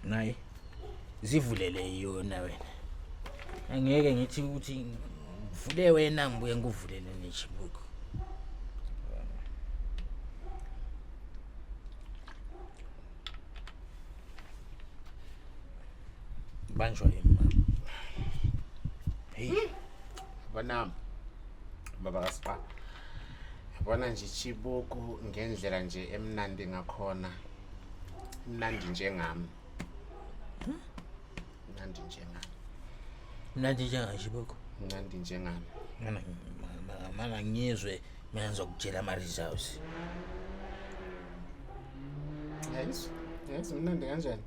Ngayi zivulele yona wena. Angeke ngithi ukuthi vule wena ngibuye ngivulele nechibuko. Banjwa yima. Hey, Bona baba kaSiqa. Yabona nje ichibuku ngendlela nje emnandi ngakhona. Mnandi njengami. Mnandi njengami. mnandi njengachibuko. Mnandi njengami. Mana ngizwe mina ngizokutshela ama results. Yes, mnandi kanjani?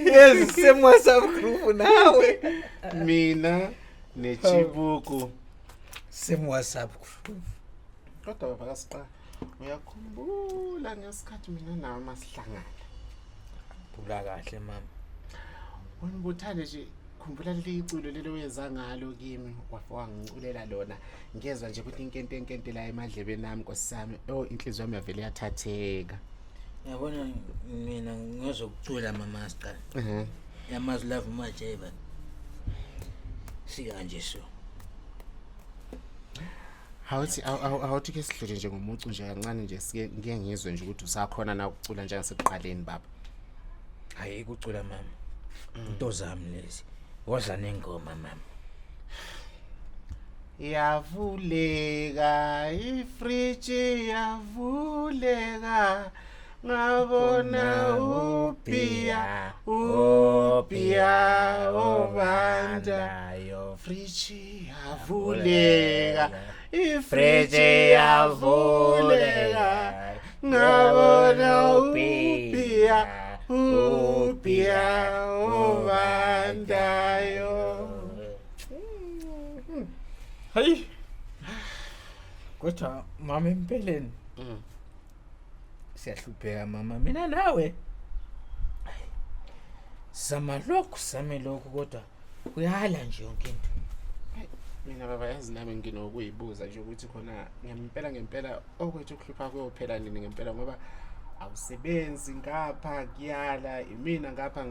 Yes, same WhatsApp group nawe. Mina nechibuku Same WhatsApp group. kodwa baba kaSiqa uyakhumbula ngesikhathi mina nawe masihlangana. Bula kahle mama. Wena ubuthande nje khumbula leli iculo lelo wenza ngalo kimi wangiculela lona ngezwe nje ukuthi inkente la emadlebeni nami nkosami inhliziyo yami yavele yathatheka. Yabona mina ngizokucula mama Siqa. Yamazi love majeba. Sikanje so. Awuthi ke sidlule nje ngomucu nje kancane nje ngeke ngizwe nje ukuthi usakhona na ukucula njengasekuqaleni baba. Hayi kucula mama. Into zami lezi. Woza nengoma mama. Yavuleka ifriji yavuleka ngabona upia obanda yo friji yavuleka ifriji yavuleka ngabona upia obanda yo. Hayi. Kodwa mama empeleni. Siyahlupheka mama mina nawe. Sama lokhu kodwa uyala nje yonke into. Mina baba yazi nami nginokuyibuza nje ukuthi khona ngempela okwethu ukuhlupha kuyophela nini ngempela ngoba awusebenzi ngapha kuyala imina ngapha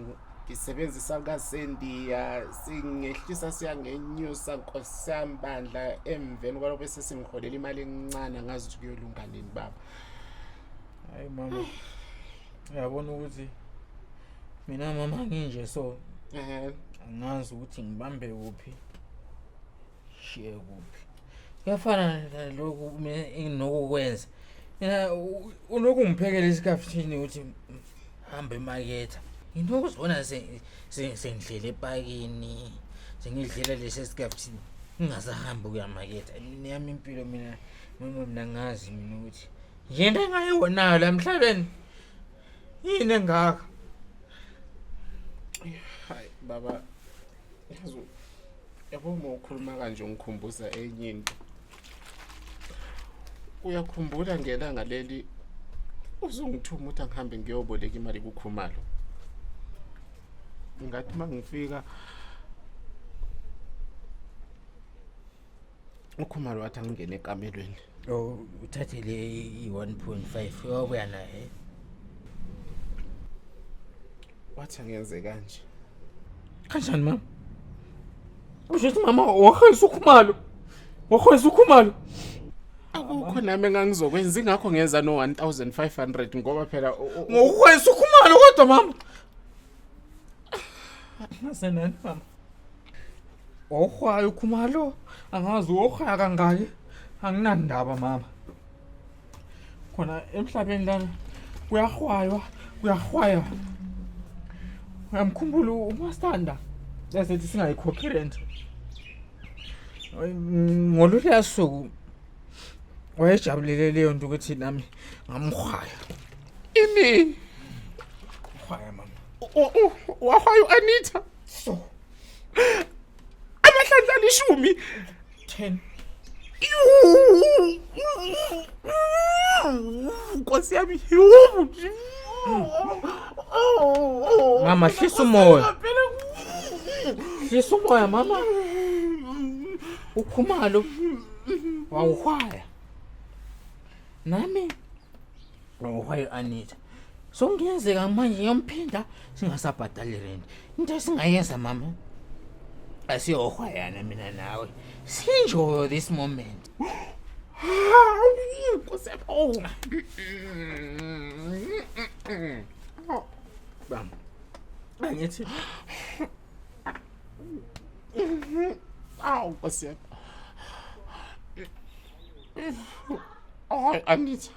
ngisebenzisa kaSendiya singehlisa siyangenyusa nkosambandla emveni kwalokho bese singiholela imali encane ngazi ukuthi kuyolunga nini baba. Hayi mama. Uyabona ukuthi mina mama nginje so angazi ukuthi ngibambe kuphi. Shiye kuphi. Kuyafana lokhu enginokwenza. Mina unokungiphekela isikafithini ukuthi hambe emaketha. Ngizobona sengidlela epakini. Sengidlela lesi sikafithini. Ngingasahamba kuya emaketha. Niyami impilo mina ngazi mina ukuthi yena engayibona la emhlabeni. Yini engaka? Hayi baba yazi yabona ukhuluma kanje ungikhumbuza enye into. Uyakhumbula ngelanga leli uzongithuma ukuthi ngihambe ngiyoboleka imali kuKhumalo. Ngathi mangifika uKhumalo wathi angingene ekamelweni. Uthathe le 1.5 yobuya naye. Wathi angenze kanje. Kanjani mama? Usho mama wakhweza uKhumalo. Wakhweza uKhumalo. Akukho nami engangizokwenza ingakho ngenza no 1500 ngoba phela ngokukhweza uKhumalo kodwa mama. Nasenani mama? Okhwayo uKhumalo angazi okhaya kangaki. Anginandaba mama. Khona emhlabeni lana kuyahwaya. Uyamkhumbula uMastanda yasethi singayikhokhi rent. Ngolule suku wayejabulele leyo nto ukuthi nami ngamkhwaya. Ini Khwaya mama. Wahwayo Anita. So amahlandla 10. Nkosi yami. Mama hlisa umoya. Hlisa umoya mama. uKhumalo wawuhwaya nami wawuhwaya Anita So kungenzeka manje ngiyomphinda singasabhadali rent. Into esingayenza mama. Asiyohwayana mina nawe. Enjoy this moment. Oh. Bam. Angithi. Aw, Nkosi. Oh, Anita.